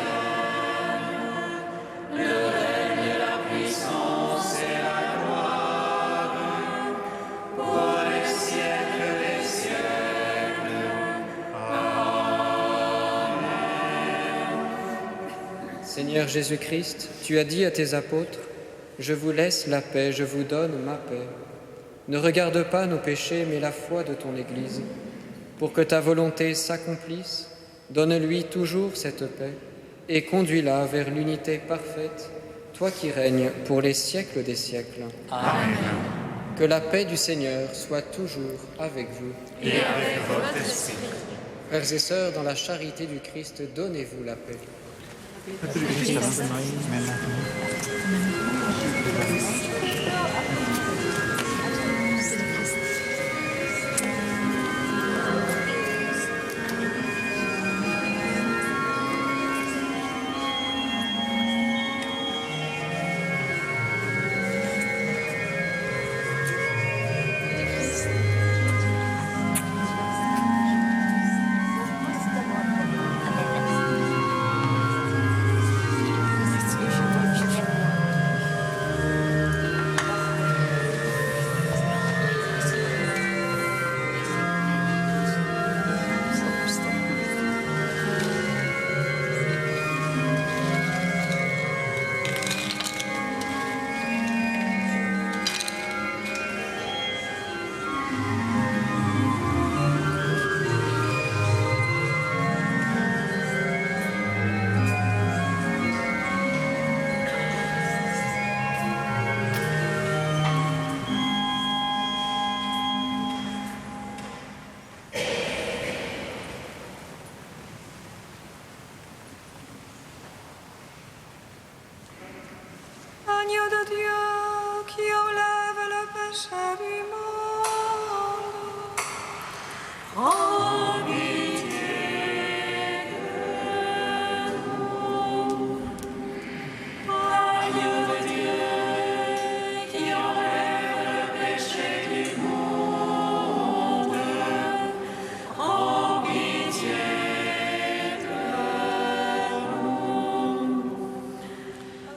le règne, la puissance et la gloire pour les siècles des siècles. Seigneur Jésus-Christ, tu as dit à tes apôtres: « Je vous laisse la paix, je vous donne ma paix. » Ne regarde pas nos péchés, mais la foi de ton Église. Pour que ta volonté s'accomplisse, donne-lui toujours cette paix et conduis-la vers l'unité parfaite, toi qui règnes pour les siècles des siècles. Amen. Que la paix du Seigneur soit toujours avec vous. Et avec votre esprit. Frères et sœurs, dans la charité du Christ, donnez-vous la paix. Agneau de Dieu qui enlève le péché du monde. Prends pitié de nous. Agneau de Dieu qui enlève le péché du monde. Prends pitié de nous.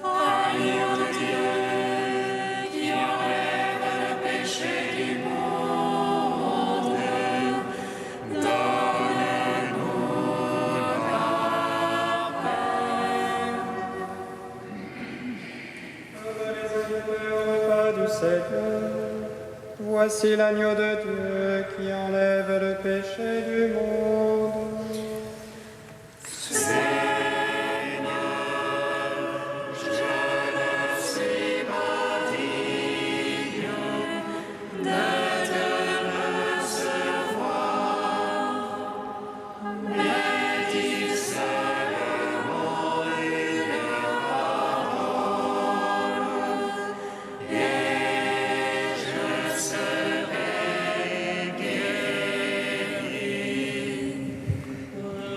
Agneau de Dieu qui enlève le péché du monde, donne-nous la paix. Venez célébrer au repas du Seigneur. Voici l'agneau de Dieu qui enlève le péché du monde.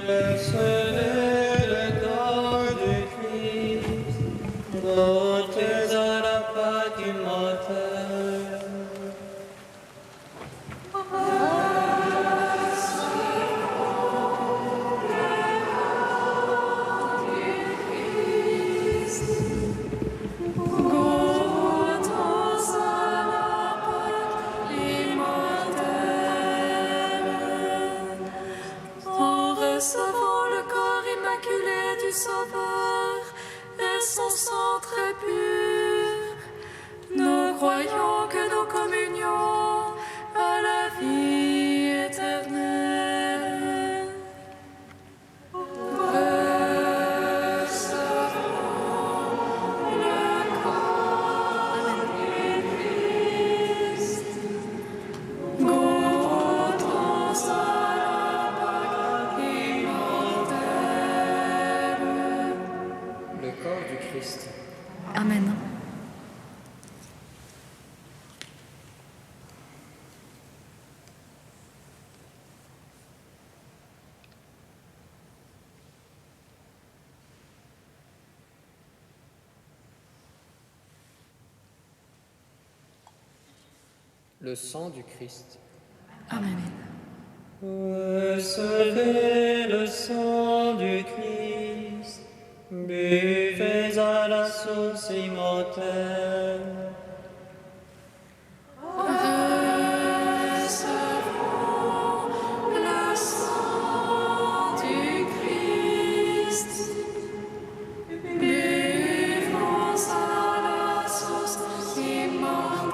Recevez le corps du Christ, goûtez à la Pâque immortelle. Goûtons à la Pâque immortelle. En recevant le corps immaculé du Sauveur et son sang très pur, nous croyons que nous communions à la vie éternelle. Recevons le corps du Christ. Goûtons à la Pâque immortelle. Le corps du Christ. Amen. Le sang du Christ. Amen. Recevez le sang du Christ, buvez à la source immortelle. Recevons le sang du Christ. Buvons à la source immortelle.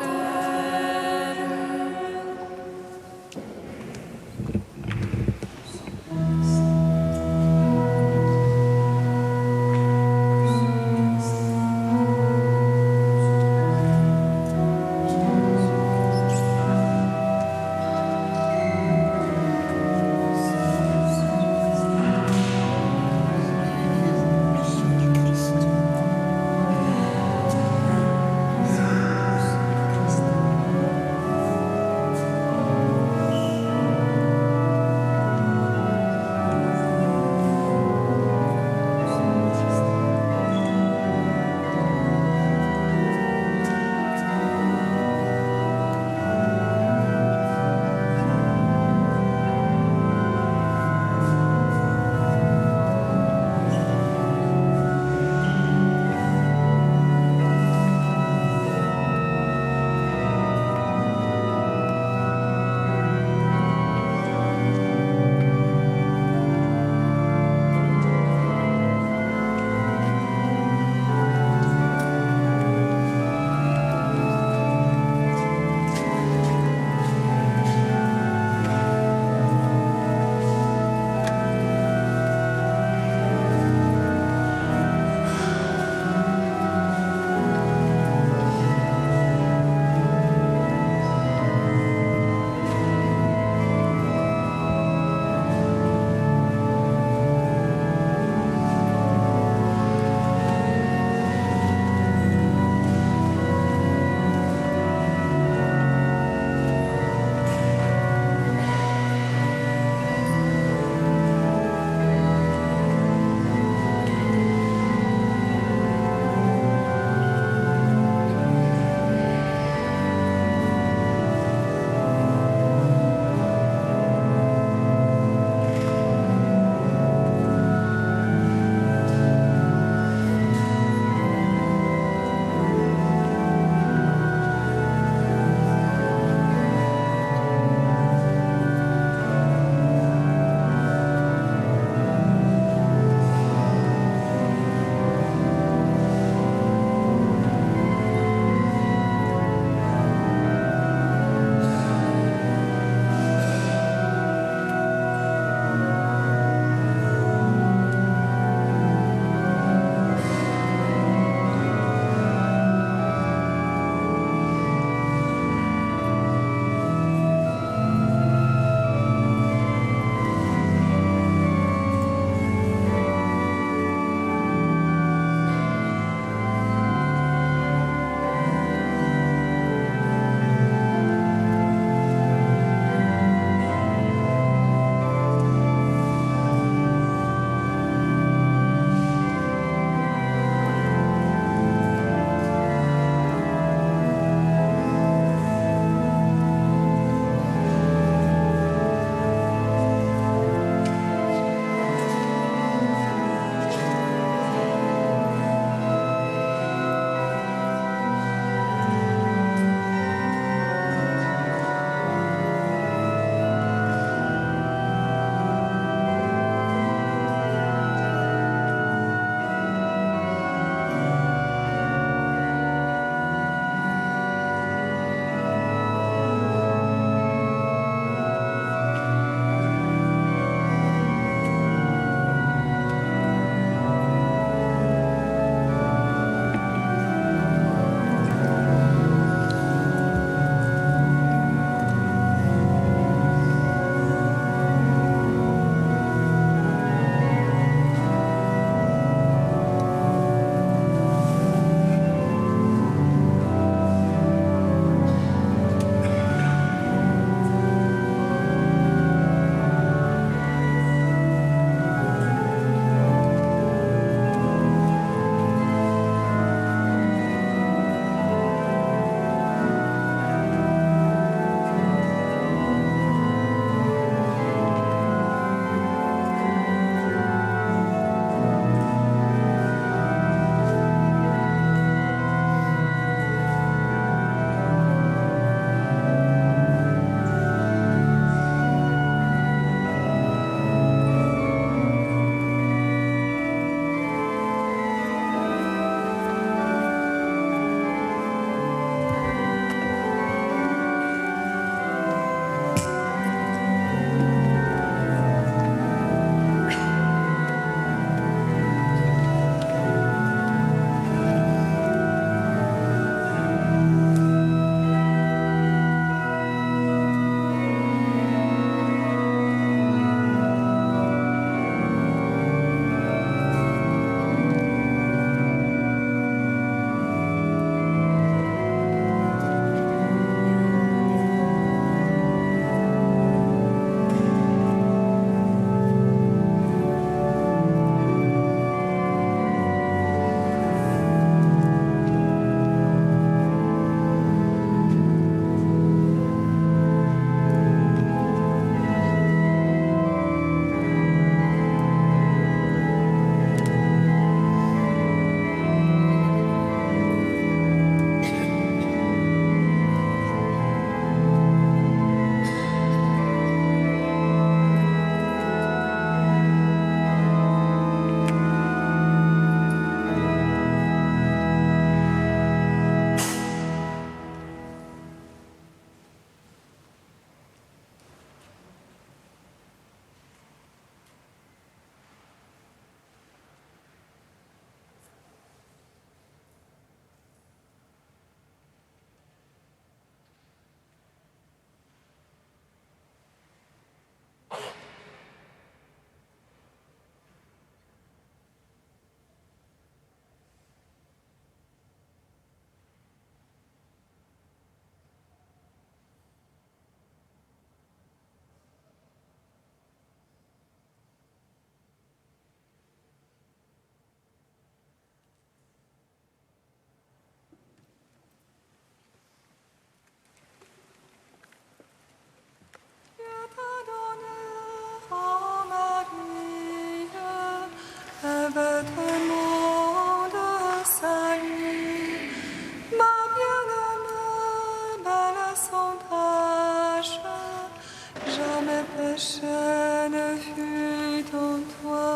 chaîne fut en toi.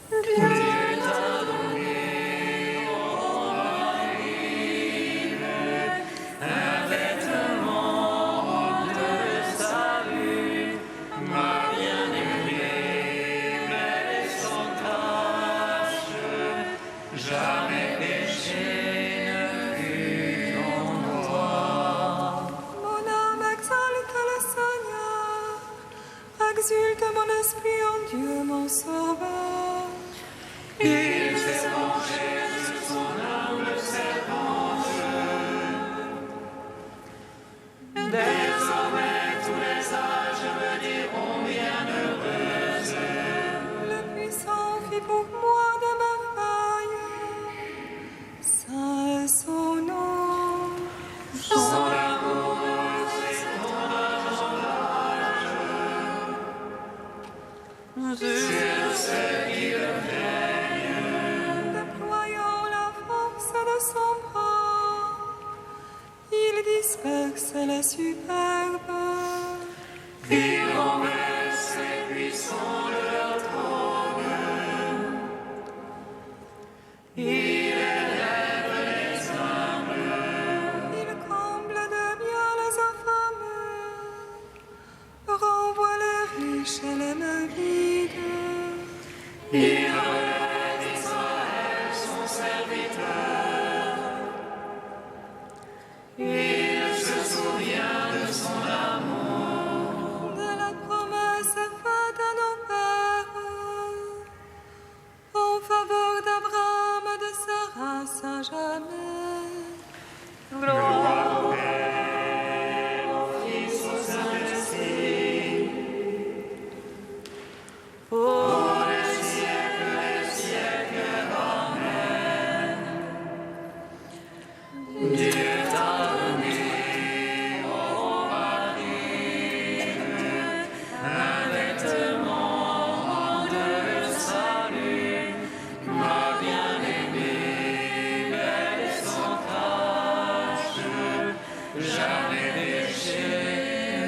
Dieu t'a donné, ô Marie, un vêtement de salut, ma bien-aimée, belle et sans tache, jamais péché ne fut en toi. Mon âme exalte le Seigneur, exulte mon esprit en Dieu mon sauveur. Il s'est vengé de son humble servante. Désormais tous les âges me diront bienheureuse. Le puissant fit pour moi de merveilles. Saint est son nom. Son amour s'étend sur ceux qui le craignent. Déployant la force de son bras, il disperse les superbes. Il renverse les puissants de leur trône. Il élève les humbles. Il comble de bien les affamés, renvoie les riches et les mains vides. Il relève Israël, son serviteur. Il se souvient de son amour. De la promesse faite à nos pères, en faveur d'Abraham et de sa race à jamais. Gloire au Père, au Fils, au Saint-Esprit. Pour les siècles, Amen. Dieu t'a donné, ô Marie, un vêtement de salut, ma bien-aimée, belle et sans tache, jamais péché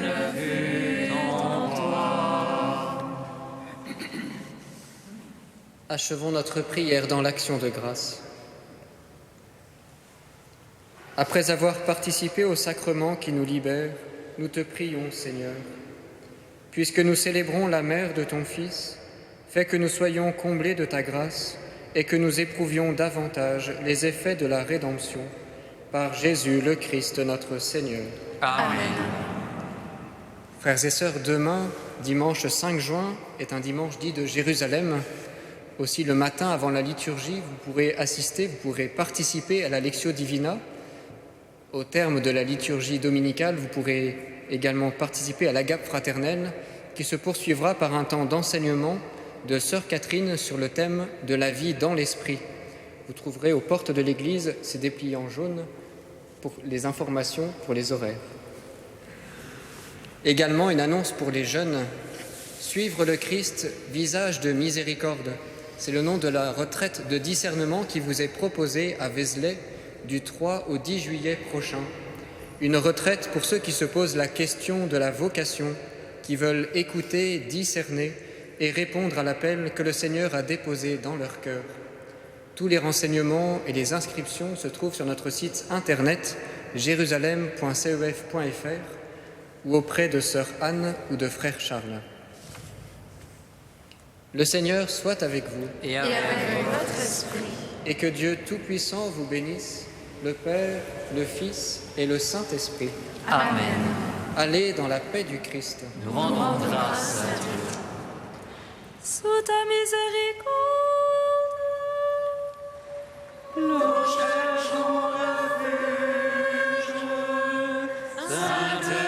ne fut en toi. Achevons notre prière dans l'action de grâce. Après avoir participé au sacrement qui nous libère, nous te prions, Seigneur. Puisque nous célébrons la mère de ton Fils, fais que nous soyons comblés de ta grâce et que nous éprouvions davantage les effets de la rédemption. Par Jésus le Christ, notre Seigneur. Amen. Frères et sœurs, demain, dimanche 5 juin, est un dimanche dit de Jérusalem. Aussi, le matin, avant la liturgie, vous pourrez participer à la Lectio Divina. Au terme de la liturgie dominicale, vous pourrez également participer à l'Agape fraternelle, qui se poursuivra par un temps d'enseignement de Sœur Catherine sur le thème de la vie dans l'esprit. Vous trouverez aux portes de l'église ces dépliants jaunes pour les informations pour les horaires. Également une annonce pour les jeunes. Suivre le Christ, visage de miséricorde. C'est le nom de la retraite de discernement qui vous est proposée à Vézelay du 3 au 10 juillet prochain. Une retraite pour ceux qui se posent la question de la vocation, qui veulent écouter, discerner et répondre à l'appel que le Seigneur a déposé dans leur cœur. Tous les renseignements et les inscriptions se trouvent sur notre site internet jérusalem.cef.fr ou auprès de sœur Anne ou de frère Charles. Le Seigneur soit avec vous Et avec votre esprit. et que Dieu Tout-Puissant vous bénisse, le Père, le Fils et le Saint-Esprit. Amen. Allez dans la paix du Christ. Nous rendons grâce à Dieu. Sous ta miséricorde, Nous cherchons refuge, Sainte